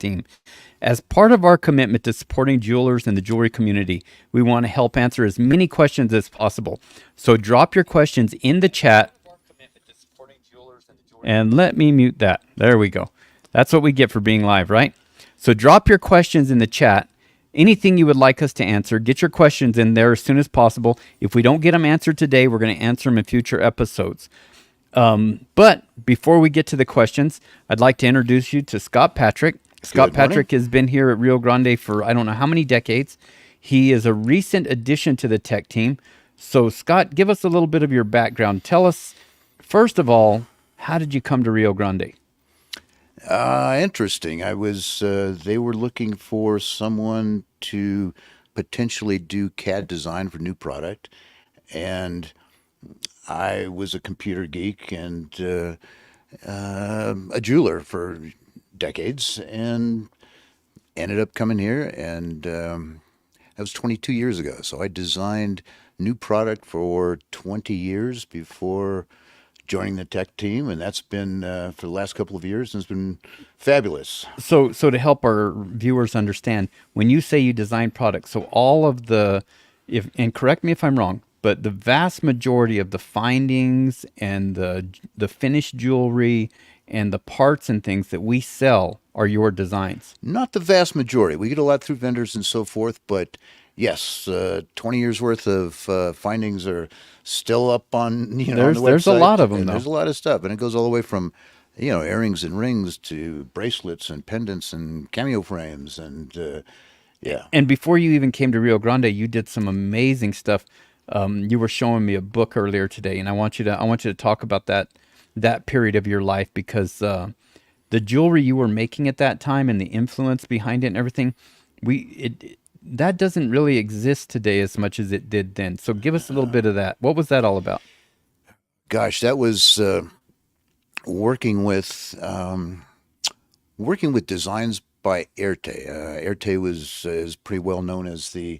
team. As part of our commitment to supporting jewelers and the jewelry community, we want to help answer as many questions as possible. So drop your questions in the chat. And let me mute that. There we go. That's what we get for being live, right? So drop your questions in the chat. Anything you would like us to answer, get your questions in there as soon as possible. If we don't get them answered today, we're going to answer them in future episodes. But before we get to the questions, I'd like to introduce you to Scott Patrick. Scott Patrick has been here at Rio Grande for I don't know how many decades. He is a recent addition to the tech team. So Scott, give us a little bit of your background. Tell us, first of all, how did you come to Rio Grande? Interesting. They were looking for someone to potentially do CAD design for new product. And I was a computer geek and a jeweler for decades and ended up coming here. And that was 22 years ago. So I designed new product for 20 years before joining the tech team, and that's been for the last couple of years, and it's been fabulous. So to help our viewers understand, when you say you design products, so all of the, and correct me if I'm wrong, but the vast majority of the findings and the finished jewelry and the parts and things that we sell are your designs. Not the vast majority. We get a lot through vendors and so forth, but yes, 20 years worth of findings are still up on on the website. There's a lot of them, though. There's a lot of stuff, and it goes all the way from earrings and rings to bracelets and pendants and cameo frames and yeah. And before you even came to Rio Grande, you did some amazing stuff. You were showing me a book earlier today, and I want you to talk about that period of your life, because the jewelry you were making at that time and the influence behind it and everything, that doesn't really exist today as much as it did then. So give us a little bit of that. What was that all about? Gosh, that was working with designs by Erté. Erté is pretty well known as the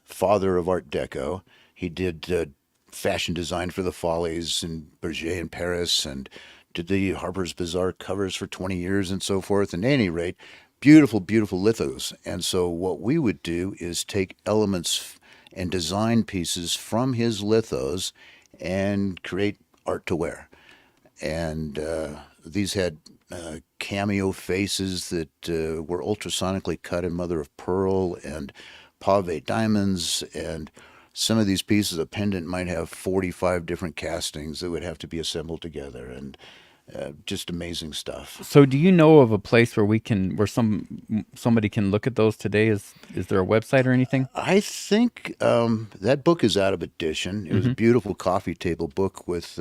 father of Art Deco. He did fashion design for the Follies and Berger in Paris, and did the Harper's Bazaar covers for 20 years and so forth. And at any rate, beautiful, beautiful lithos. And so what we would do is take elements and design pieces from his lithos and create art to wear. And these had cameo faces that were ultrasonically cut in mother of pearl and pave diamonds, and some of these pieces, a pendant might have 45 different castings that would have to be assembled together, and just amazing stuff. So do you know of a place where somebody can look at those today? Is there a website or anything? I think that book is out of edition. It was a beautiful coffee table book with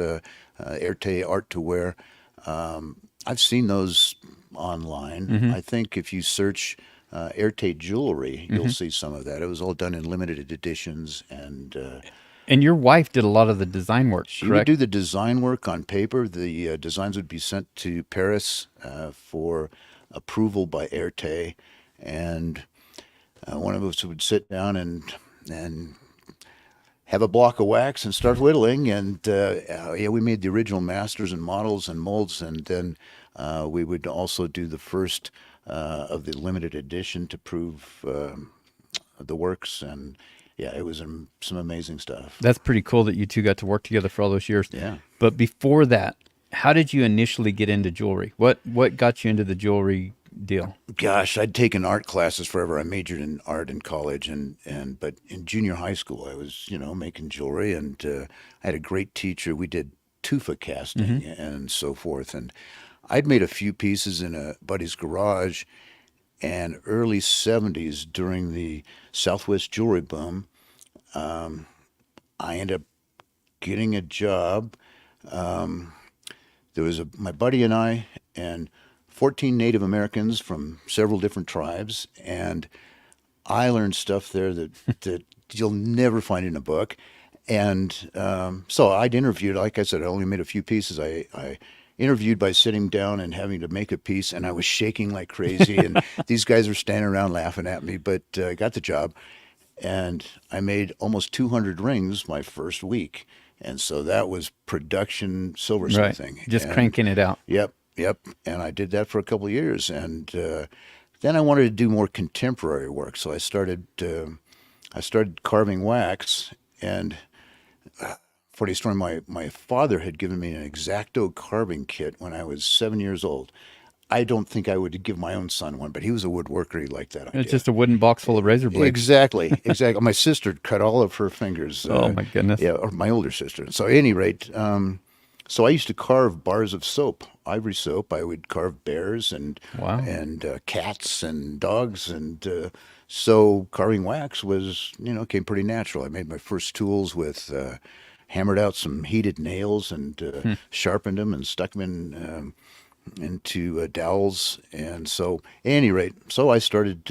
Erté art to wear. I've seen those online. I think if you search Erté jewelry, you'll see some of that. It was all done in limited editions, and your wife did a lot of the design work, she correct? would do the design work on paper. The designs would be sent to Paris for approval by Erté, and one of us would sit down and have a block of wax and start whittling. And we made the original masters and models and molds, and then we would also do the first of the limited edition to prove the works. And yeah, it was some amazing stuff. That's pretty cool that you two got to work together for all those years. Yeah. But before that, how did you initially get into jewelry? What got you into the jewelry deal? Gosh, I'd taken art classes forever. I majored in art in college, but in junior high school, I was making jewelry, and I had a great teacher. We did tufa casting and so forth, and I'd made a few pieces in a buddy's garage. And early 70s, during the Southwest jewelry boom, I ended up getting a job. There was my buddy and I and 14 Native Americans from several different tribes, and I learned stuff there that you'll never find in a book. And so I'd interviewed, like I said, I only made a few pieces. I interviewed by sitting down and having to make a piece, and I was shaking like crazy, and these guys were standing around laughing at me, but I got the job, and I made almost 200 rings my first week. And so that was production silversmithing. Right. Just cranking it out. Yep. And I did that for a couple of years, and then I wanted to do more contemporary work, so I started carving wax. And funny story, my father had given me an X-Acto carving kit when I was 7 years old. I don't think I would give my own son one, but he was a woodworker. He liked that It's idea. just a wooden box full of razor blades. Exactly. My sister cut all of her fingers. Oh my goodness. Yeah, or my older sister. So at any rate, so I used to carve bars of soap, ivory soap. I would carve bears and Wow. cats and dogs, and so carving wax was, came pretty natural. I made my first tools with hammered out some heated nails and sharpened them and stuck them into dowels. And so, at any rate, so I started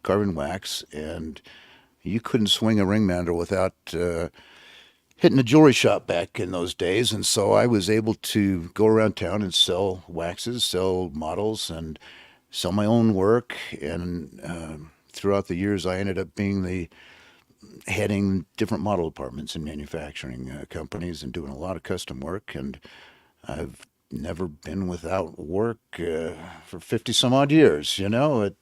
carving wax, and you couldn't swing a ring mandrel without hitting a jewelry shop back in those days. And so I was able to go around town and sell waxes, sell models, and sell my own work. And throughout the years, I ended up heading different model departments in manufacturing companies and doing a lot of custom work. And I've never been without work for 50 some odd years. It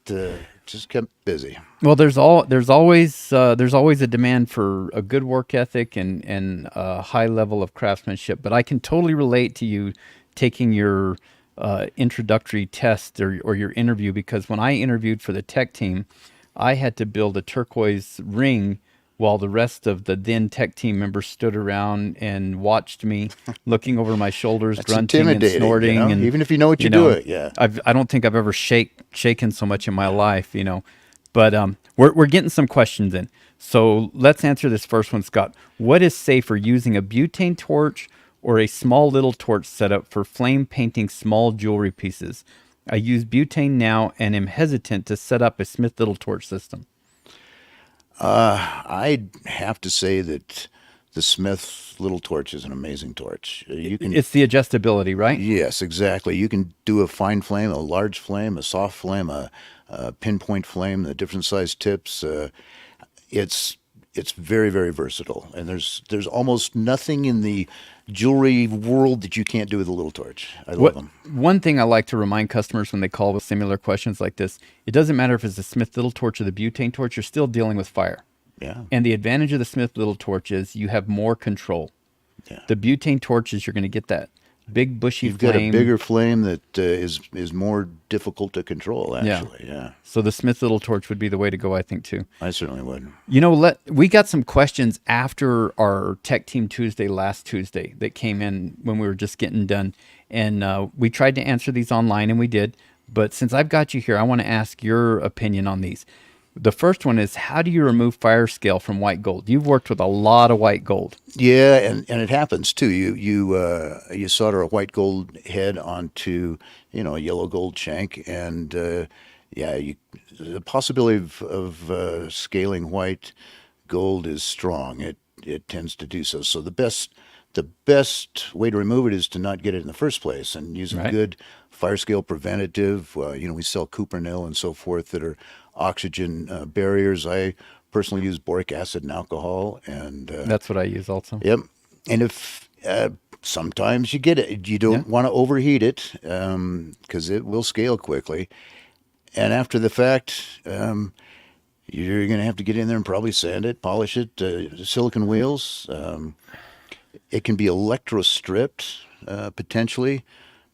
just kept busy. Well, there's always a demand for a good work ethic and a high level of craftsmanship. But I can totally relate to you taking your introductory test or your interview, because when I interviewed for the tech team, I had to build a turquoise ring while the rest of the then tech team members stood around and watched me, looking over my shoulders, That's grunting and intimidating, snorting. And even if you know what you're doing, yeah. I don't think I've ever shaken so much in my life, But we're getting some questions in. So let's answer this first one, Scott. What is safer, using a butane torch or a small little torch setup for flame painting small jewelry pieces? I use butane now and am hesitant to set up a Smith Little torch system. I'd have to say that the Smith Little Torch is an amazing torch. It's the adjustability, right? Yes, exactly. You can do a fine flame, a large flame, a soft flame, a pinpoint flame, the different size tips. It's very, very versatile, and there's almost nothing in the jewelry world that you can't do with a little torch. I love them. One thing I like to remind customers when they call with similar questions like this, it doesn't matter if it's the Smith Little torch or the butane torch, you're still dealing with fire. Yeah. And the advantage of the Smith Little torch is you have more control. Yeah. The butane torches, you're going to get that big bushy You've flame. got a bigger flame that is more difficult to control, actually. Yeah. So the Smith Little torch would be the way to go, I think, too. I certainly would. We got some questions after our Tech Team Tuesday last Tuesday that came in when we were just getting done. And we tried to answer these online, and we did. But since I've got you here, I want to ask your opinion on these. The first one is, how do you remove Firescale from white gold? You've worked with a lot of white gold. Yeah, and it happens too. You solder a white gold head onto a yellow gold shank, and the possibility of scaling white gold is strong. It tends to do so. So the best way to remove it is to not get it in the first place, and use a good Firescale preventative. We sell cuprinil and so forth that are oxygen barriers. I personally use boric acid and alcohol, and that's what I use also. Yep. And if sometimes you get it, you don't want to overheat it because it will scale quickly. And after the fact, you're going to have to get in there and probably sand it, polish it, silicone wheels. It can be electrostripped potentially.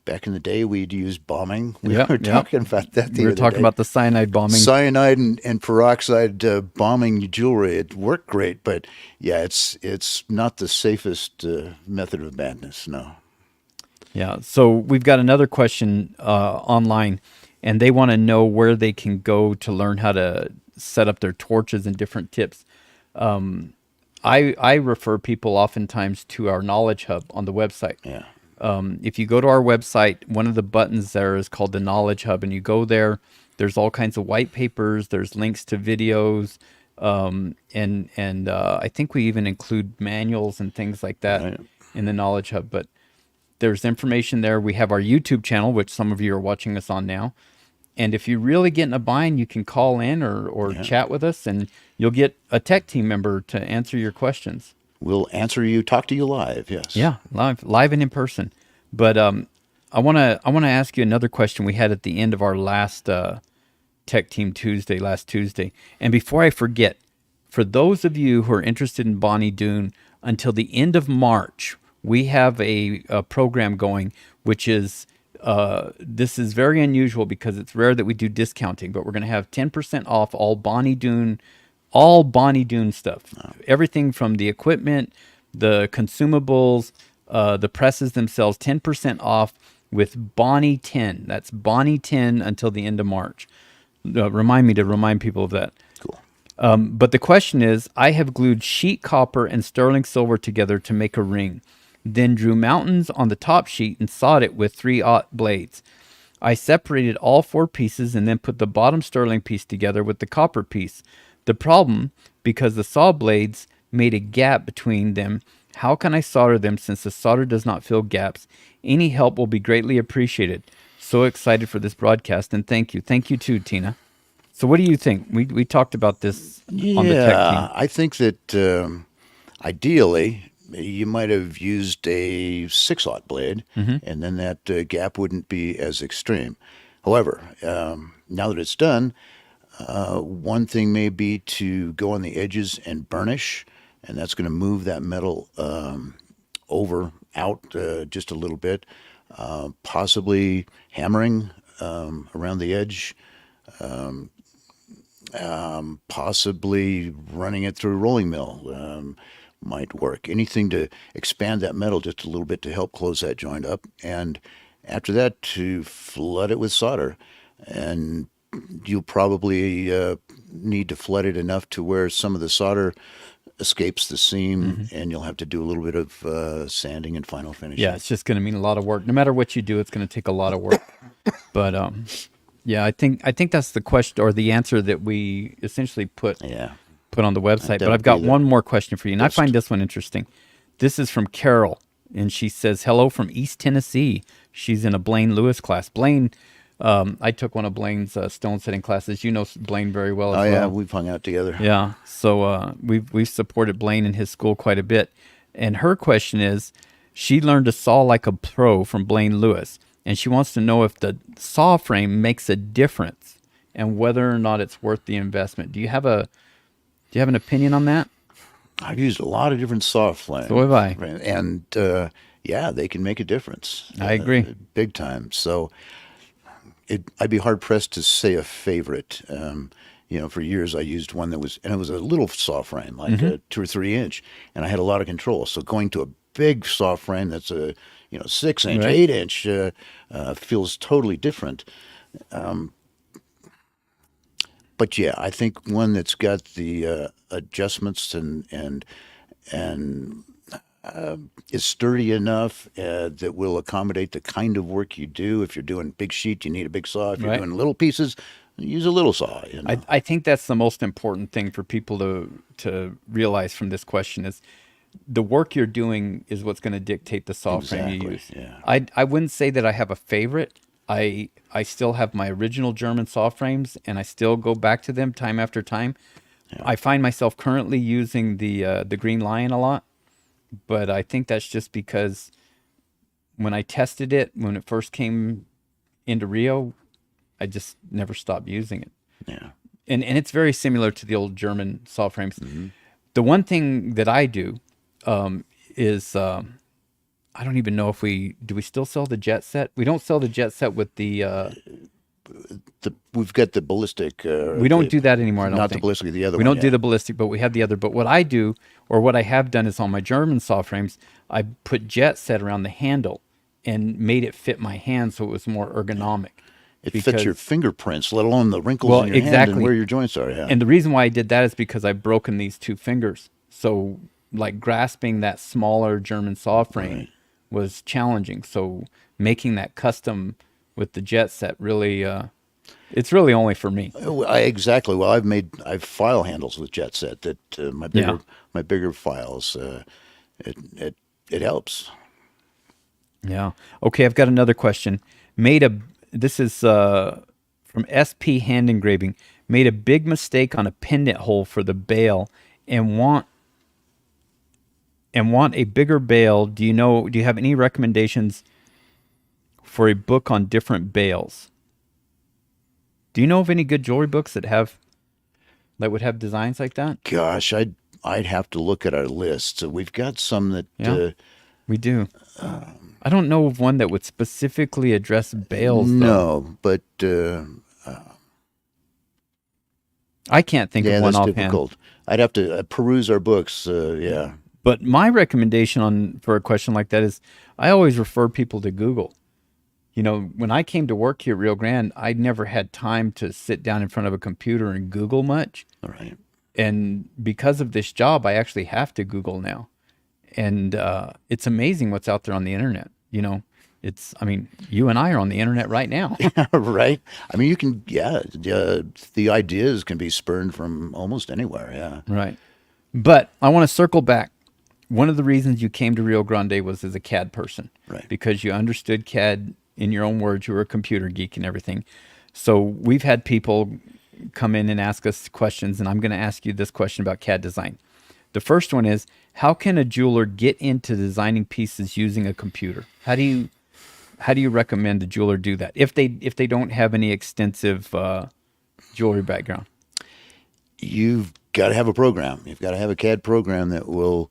Back in the day, we'd use bombing. We were talking about that the other day. We were talking about the cyanide bombing. Cyanide and peroxide bombing jewelry. It worked great, but it's not the safest method of madness, no. Yeah, so we've got another question online, and they want to know where they can go to learn how to set up their torches and different tips. I refer people oftentimes to our Knowledge Hub on the website. Yeah. If you go to our website, one of the buttons there is called the Knowledge Hub, and you go there, there's all kinds of white papers, there's links to videos, and I think we even include manuals and things like that in the Knowledge Hub. But there's information there. We have our YouTube channel, which some of you are watching us on now. And if you really get in a bind, you can call in or chat with us, and you'll get a tech team member to answer your questions. We'll talk to you live, yes. Yeah, live and in person. But I want to ask you another question we had at the end of our last Tech Team Tuesday, last Tuesday. And before I forget, for those of you who are interested in Bonnie Doon, until the end of March, we have a program going, which is, this is very unusual because it's rare that we do discounting, but we're going to have 10% off all Bonnie Doon stuff. Everything from the equipment, the consumables, the presses themselves, 10% off with Bonnie 10. That's Bonnie 10 until the end of March. Remind me to remind people of that. Cool. But the question is, I have glued sheet copper and sterling silver together to make a ring, then drew mountains on the top sheet and sawed it with 3/0 blades. I separated all 4 pieces and then put the bottom sterling piece together with the copper piece. The problem, because the saw blades made a gap between them, how can I solder them since the solder does not fill gaps? Any help will be greatly appreciated. So excited for this broadcast, and thank you. Thank you too, Tina. So what do you think? We talked about this on the tech team. I think that ideally you might have used a 6/0 blade, and then that gap wouldn't be as extreme. However, now that it's done, one thing may be to go on the edges and burnish, and that's going to move that metal out just a little bit. Possibly hammering around the edge. Possibly running it through a rolling mill might work. Anything to expand that metal just a little bit to help close that joint up. And after that, to flood it with solder. And you'll probably need to flood it enough to where some of the solder escapes the seam, and you'll have to do a little bit of sanding and final finishing. Yeah, it's just going to mean a lot of work. No matter what you do, it's going to take a lot of work. But yeah, I think that's the question or the answer that we essentially put on the website. But I've got one more question for you, and I find this one interesting. This is from Carol, and she says, "Hello from East Tennessee." She's in a Blaine Lewis class. Blaine, I took one of Blaine's stone setting classes. You know Blaine very well as well. Oh yeah, we've hung out together. Yeah, so we've supported Blaine in his school quite a bit. And her question is, she learned to saw like a pro from Blaine Lewis, and she wants to know if the saw frame makes a difference and whether or not it's worth the investment. Do you have an opinion on that? I've used a lot of different saw frames. So have I. And yeah, they can make a difference. I agree. Big time. So I'd be hard pressed to say a favorite. For years I used one that was a little saw frame, like a 2 or 3 inch, and I had a lot of control. So going to a big saw frame that's a 6 inch, 8 inch feels totally different. But yeah, I think one that's got the adjustments and is sturdy enough that will accommodate the kind of work you do. If you're doing big sheet, you need a big saw. If you're doing little pieces, use a little saw. I think that's the most important thing for people to realize from this question is the work you're doing is what's going to dictate the saw frame you use. Yeah. I wouldn't say that I have a favorite. I still have my original German saw frames, and I still go back to them time after time. Yeah. I find myself currently using the Green Lion a lot, but I think that's just because when I tested it, when it first came into Rio, I just never stopped using it. Yeah. And it's very similar to the old German saw frames. The one thing that I do is I don't even know if we still sell the jet set. We don't sell the jet set with the we've got the ballistic. We don't do that anymore. I don't not think. The ballistic, the other we one. don't do the ballistic, but we have the other. But what I do, or what I have done, is on my German saw frames, I put jet set around the handle and made it fit my hand so it was more ergonomic. It fits your fingerprints, let alone the wrinkles in your hand and where your joints are. Yeah. And the reason why I did that is because I've broken these 2 fingers. So like grasping that smaller German saw frame was challenging. So making that custom with the jet set really, it's really only for me. Exactly. Well, I've file handles with jet set that my bigger files. It helps. Yeah. Okay. I've got another question. This is from SP Hand Engraving. Made a big mistake on a pendant hole for the bail and want a bigger bail. Do you have any recommendations for a book on different bails? Do you know of any good jewelry books that would have designs like that? Gosh, I'd have to look at our list. So we've got some that Yeah, we do. I don't know of one that would specifically address bales, though. no, but I can't think yeah, of one that's offhand. difficult. I'd have to peruse our books. Yeah, But my recommendation for a question like that is I always refer people to Google. You know, when I came to work here at Rio Grande, I never had time to sit down in front of a computer and Google much. all right. And because of this job, I actually have to Google now. And it's amazing what's out there on the internet. You know, I mean, you and I are on the internet right now. Right. I mean, you can, yeah, the ideas can be spurned from almost anywhere. Yeah. Right. But I want to circle back. One of the reasons you came to Rio Grande was as a CAD person, Right. because you understood CAD. In your own words, you were a computer geek and everything. So we've had people come in and ask us questions, and I'm going to ask you this question about CAD design. The first one is, how can a jeweler get into designing pieces using a computer? How do you recommend a jeweler do that if they don't have any extensive jewelry background? You've got to have a program. You've got to have a CAD program that will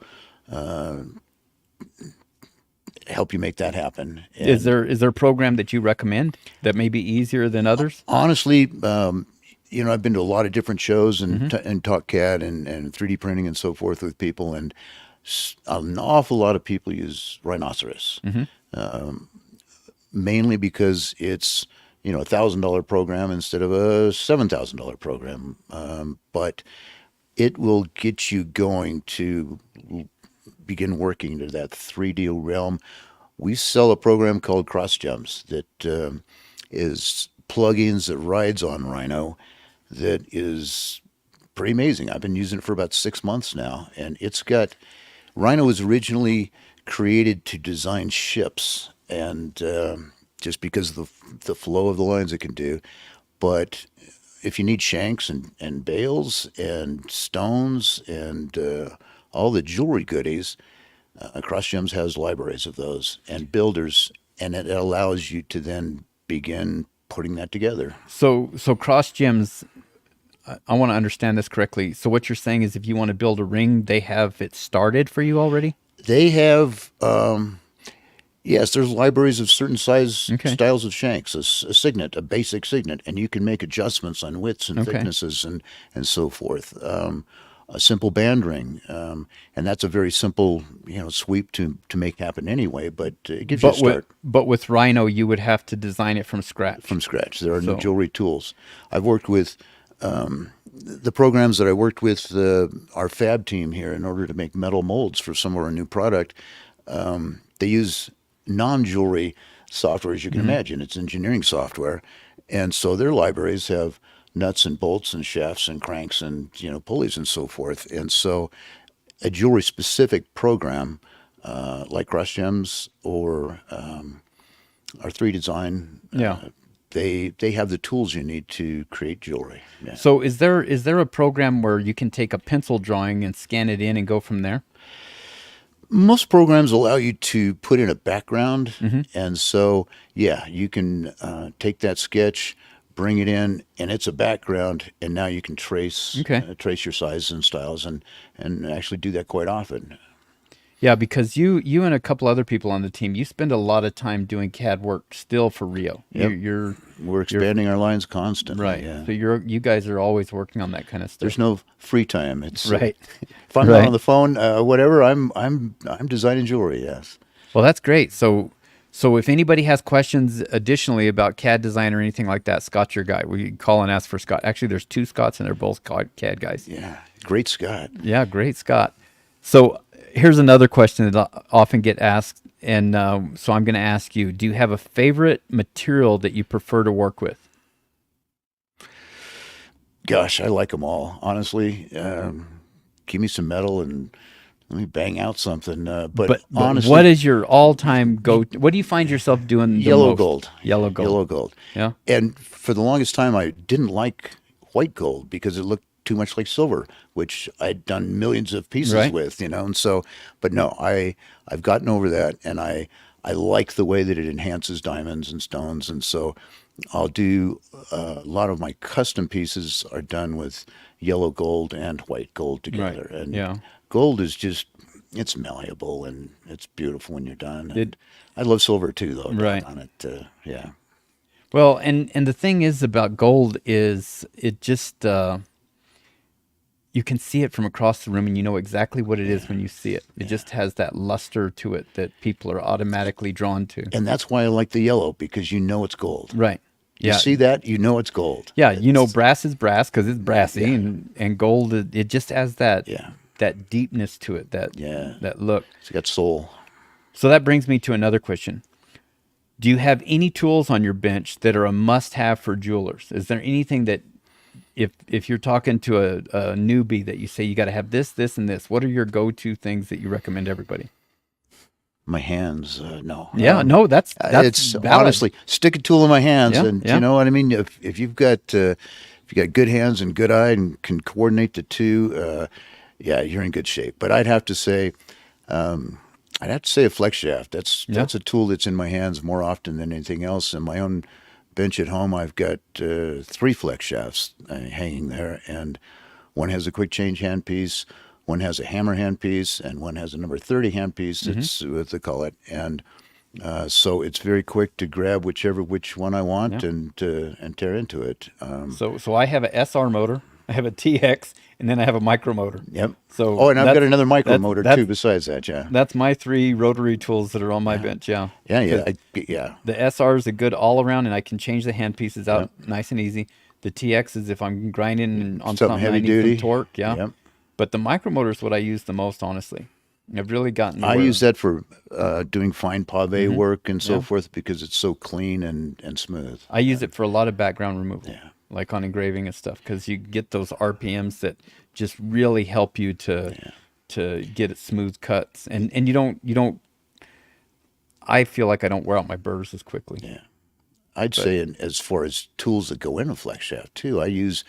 help you make that happen. And Is there a program that you recommend that may be easier than others? honestly, I've been to a lot of different shows and taught CAD and 3D printing and so forth with people, and an awful lot of people use Rhinoceros, mainly because it's $1,000 program instead of a $7,000 program, but it will get you going to begin working to that 3D realm. We sell a program called CrossGems that is plugins that rides on Rhino that is pretty amazing. I've been using it for about 6 months now, and Rhino was originally created to design ships, and just because of the flow of the lines it can do. But if you need shanks and bales and stones and all the jewelry goodies, CrossGems has libraries of those and builders, and it allows you to then begin putting that together. So CrossGems, I want to understand this correctly. So what you're saying is, if you want to build a ring, they have it started for you already? They have, yes, there's libraries of certain size styles of shanks, a signet, a basic signet, and you can make adjustments on widths and thicknesses and so forth. A simple band ring, and that's a very simple, sweep to make happen anyway. But it gives you a start. But with Rhino, you would have to design it from scratch. From scratch, there are no jewelry tools. I've worked with the programs that I worked with our fab team here in order to make metal molds for some of our new product. They use non-jewelry software, as you can imagine. It's engineering software, and so their libraries have nuts and bolts and shafts and cranks and pulleys and so forth. And so a jewelry specific program like CrossGems or our 3D Design, they have the tools you need to create jewelry. Yeah. So is there a program where you can take a pencil drawing and scan it in and go from there? Most programs allow you to put in a background, and so you can take that sketch, bring it in, and it's a background, and now you can trace your sizes and styles, and actually do that quite often. Yeah, because you and a couple other people on the team, you spend a lot of time doing CAD work still for Rio. Yep. We're expanding our lines constantly. Right. Yeah. So you guys are always working on that kind of stuff. There's no free time. It's right. If I'm not on the phone, whatever, I'm designing jewelry. Yes. Well, that's great. So if anybody has questions additionally about CAD design or anything like that, Scott's your guy. We call and ask for Scott. Actually, there's two Scotts, and they're both CAD guys. Yeah, great Scott. Yeah, great Scott. So here's another question that I often get asked, and so I'm going to ask you, do you have a favorite material that you prefer to work with? Gosh, I like them all, honestly. Give me some metal and let me bang out something. But honestly, what is your all-time go-to? What do you find yourself doing the Yellow most? gold. Yellow gold. Yellow gold. Yeah. And for the longest time, I didn't like white gold because it looked too much like silver, which I'd done millions of pieces with, and so, but no, I've gotten over that, and I like the way that it enhances diamonds and stones, and so I'll do a lot of my custom pieces are done with yellow gold and white gold Right. together. And Yeah. gold is just, it's malleable and it's beautiful when you're done. It And I love silver too, though, right. on it. Yeah. Well, and the thing is about gold is it just you can see it from across the room and you know exactly what it is Yeah. when you see it. It Yeah. just has that luster to it that people are automatically drawn to. And that's why I like the yellow, because you know it's gold. Right. You Yeah. see that, you know it's gold. Yeah, you know It's, brass is brass because it's brassy, yeah. and gold it just has that Yeah. that deepness to it, Yeah. that look. It's got soul. So that brings me to another question. Do you have any tools on your bench that are a must-have for jewelers? Is there anything that if you're talking to a newbie that you say you got to have this, this, and this, what are your go-to things that you recommend everybody? My hands, no. Yeah, no, that's It's valid. honestly stick a tool in my hands, Yeah, and yeah. you know what I mean. If you've got good hands and good eye and can coordinate the two, yeah, you're in good shape. But I'd have to say a flex shaft. That's a tool that's in my hands more often than anything else. In my own bench at home, I've got 3 flex shafts hanging there, and one has a quick change handpiece, one has a hammer handpiece, and one has a number 30 handpiece. It's what they call it, and so it's very quick to grab which one I want Yeah. and tear into it. So I have a SR motor, I have a TX, and then I have a micro motor. Yep. So Oh, and I've got that's- another micro that's- motor that's- too. Besides that, yeah, That's my 3 rotary tools that are on my bench. Yeah. yeah. 'Cause Yeah. the SR is a good all around, and I can change the hand pieces out nice and easy. The TX is if I'm grinding on Something heavy I need duty. some torque. Yeah. Yep. But the micro motor is what I use the most, honestly. I've really gotten. To I where- use that for doing fine pave work and so Yeah. forth because it's so clean and smooth. I use it for a lot of background removal, Yeah. like on engraving and stuff, because you get those RPMs that just really help you to get it smooth cuts, and you don't. I feel like I don't wear out my burrs as quickly. Yeah. I'd say, as far as tools that go in a flex shaft too, I use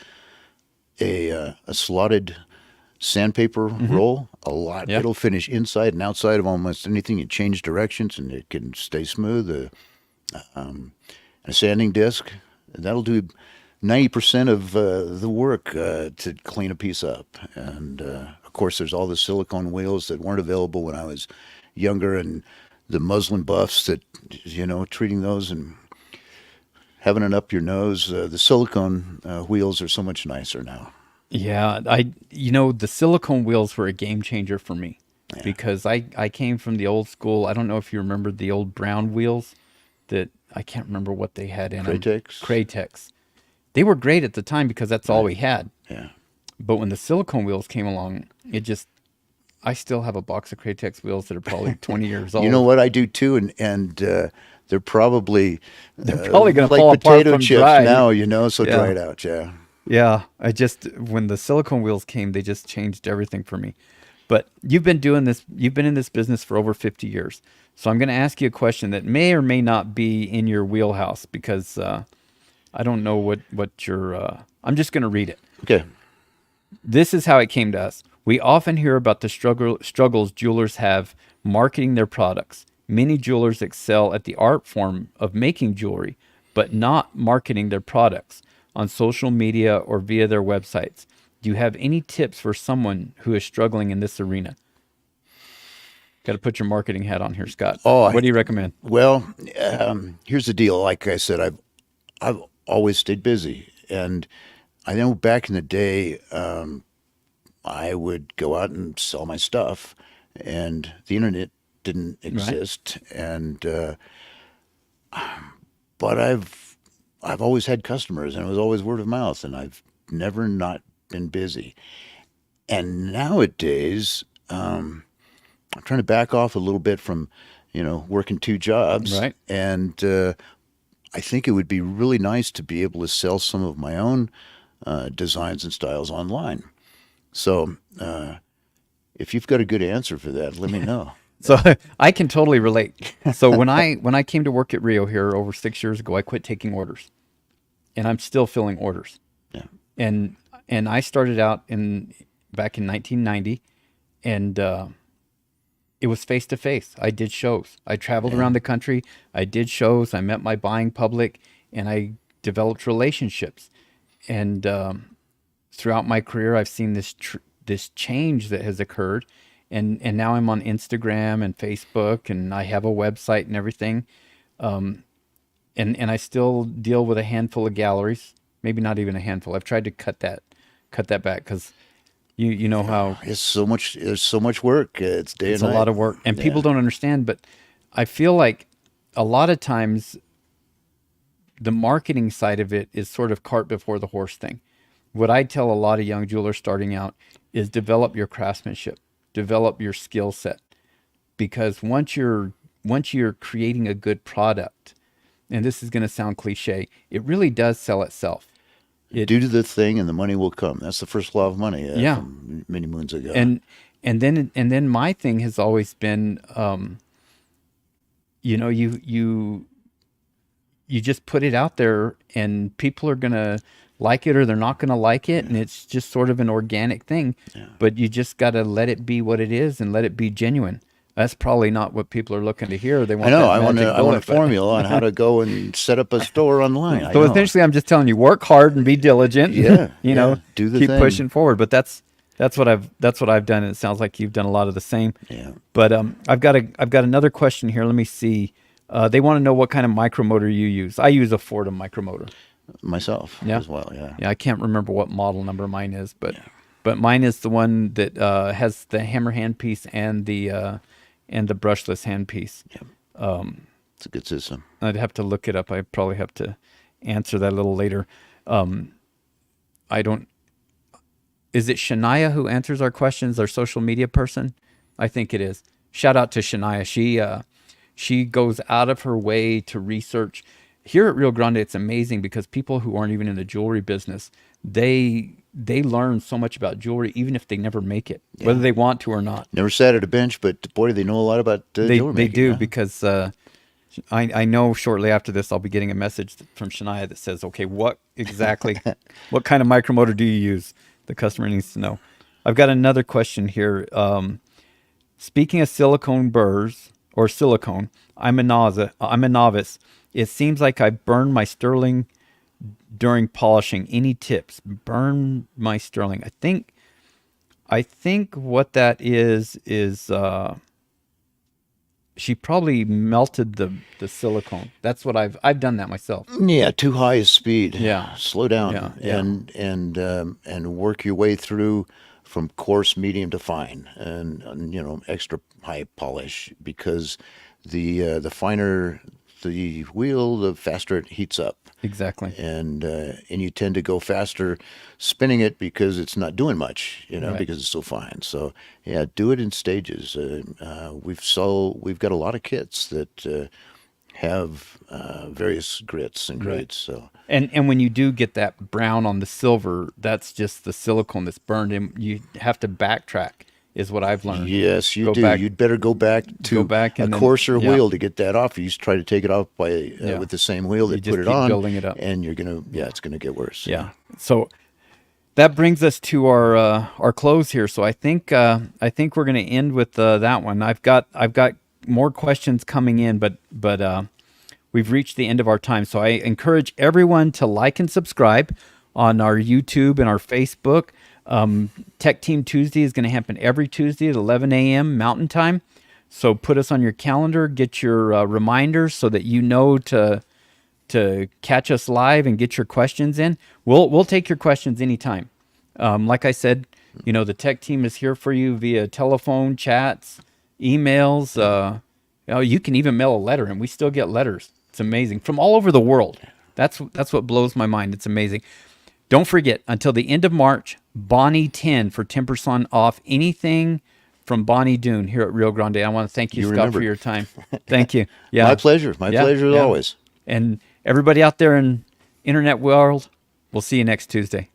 a slotted sandpaper roll a lot. Yeah. It'll finish inside and outside of almost anything. You change directions and it can stay smooth. A sanding disc, that'll do 90% of the work to clean a piece up. And of course, there's all the silicone wheels that weren't available when I was younger, and the muslin buffs that, treating those and having it up your nose. The silicone wheels are so much nicer now. Yeah, the silicone wheels were a game changer for me because I came from the old school. I don't know if you remember the old brown wheels that I can't remember what they had in them. Craytex. They were great at the time because that's all we had. Yeah. But when the silicone wheels came along, I still have a box of Craytex wheels that are probably 20 years old. You know what I do too, and they're probably going to like fall apart potato from chips dry. now, so Yeah. dried out. Yeah. Yeah, when the silicone wheels came, they just changed everything for me. But you've been in this business for over 50 years. So I'm going to ask you a question that may or may not be in your wheelhouse because I don't know what your I'm just going to read it. Okay. This is how it came to us. We often hear about the struggles jewelers have marketing their products. Many jewelers excel at the art form of making jewelry, but not marketing their products on social media or via their websites. Do you have any tips for someone who is struggling in this arena? Got to put your marketing hat on here, Scott. What do you recommend? Well, here's the deal. Like I said, I've always stayed busy, and I know back in the day, I would go out and sell my stuff, and the internet didn't exist, and but I've always had customers, and it was always word of mouth, and I've never not been busy. And nowadays, I'm trying to back off a little bit from, working 2 jobs, Right. and I think it would be really nice to be able to sell some of my own designs and styles online. So if you've got a good answer for that, let me know. So I can totally relate. So when I came to work at Rio here over 6 years ago, I quit taking orders, and I'm still filling orders. Yeah. And I started out back in 1990, and it was face to face. I did shows. I traveled around the country. I did shows. I met my buying public, and I developed relationships. And throughout my career, I've seen this change that has occurred. And now I'm on Instagram and Facebook, and I have a website and everything. And I still deal with a handful of galleries, maybe not even a handful. I've tried to cut that back because you know how It's so much. There's so much work. It's day it's and a night. lot of work, and people don't understand. But I feel like a lot of times the marketing side of it is sort of cart before the horse thing. What I tell a lot of young jewelers starting out is develop your craftsmanship, develop your skill set, because once you're creating a good product, and this is going to sound cliche, it really does sell itself. Do the thing, and the money will come. That's the first law of money. Yeah. From many moons ago. And then my thing has always been, you just put it out there, and people are gonna like it or they're not gonna like it, and it's just sort of an organic thing. Yeah. But you just got to let it be what it is and let it be genuine. That's probably not what people are looking to hear. They want. I know. that I want magic a bullet, but- formula on how to go and set up a store online. I So know. essentially, I'm just telling you, work hard and be diligent. Yeah, you know, yeah, do the keep thing. pushing forward. But that's what I've done, and it sounds like you've done a lot of the same. Yeah. But I've got another question here. Let me see. They want to know what kind of micromotor you use. I use a Fordham micromotor. Myself Yeah. as well. Yeah. Yeah, I can't remember what model number mine is, but mine is the one that has the hammer handpiece and the brushless handpiece. It's a good system. I'd have to look it up. I probably have to answer that a little later. I don't. Is it Shania who answers our questions? Our social media person? I think it is. Shout out to Shania. She goes out of her way to research. Here at Rio Grande, it's amazing because people who aren't even in the jewelry business, they learn so much about jewelry, even if they never make it, whether they want to or not. Never sat at a bench, but boy, they know a lot about jewelry They making, do yeah. because I know shortly after this I'll be getting a message from Shania that says, okay, what exactly, what kind of micromotor do you use? The customer needs to know. I've got another question here. Speaking of silicone burrs or silicone, I'm a novice. It seems like I burned my sterling during polishing. Any tips? Burn my sterling. I think what that is she probably melted the silicone. That's what I've done that myself. Yeah, too high a speed. Yeah. Slow down Yeah. and work your way through from coarse, medium to fine, and extra high polish, because the finer the wheel, the faster it heats up. Exactly. And you tend to go faster spinning it because it's not doing much, Right. because it's so fine. So yeah, do it in stages. We've got a lot of kits that have various grits and Right. grades. So And when you do get that brown on the silver, that's just the silicone that's burned, and you have to backtrack, is what I've learned. yes, you Go do. back- You'd better go back to go back and a then- coarser yeah. wheel to get that off. You try to take it off by Yeah. with the same wheel You that just put it keep on, building it up. and it's gonna get worse. Yeah. So that brings us to our close here. So I think we're going to end with that one. I've got more questions coming in, but we've reached the end of our time. So I encourage everyone to like and subscribe on our YouTube and our Facebook. Tech Team Tuesday is going to happen every Tuesday at 11 a.m. Mountain Time. So put us on your calendar, get your reminders so that you know to catch us live and get your questions in. We'll take your questions anytime. Like I said, the tech team is here for you via telephone, chats, emails. You can even mail a letter, and we still get letters. It's amazing from all over the world. That's what blows my mind. It's amazing. Don't forget, until the end of March, Bonnie 10 for 10% off anything from Bonnie Doon here at Rio Grande. I want to thank you, You Scott, remembered. for your time. Thank you. Yeah, My pleasure. My pleasure as always. And everybody out there in internet world, we'll see you next Tuesday.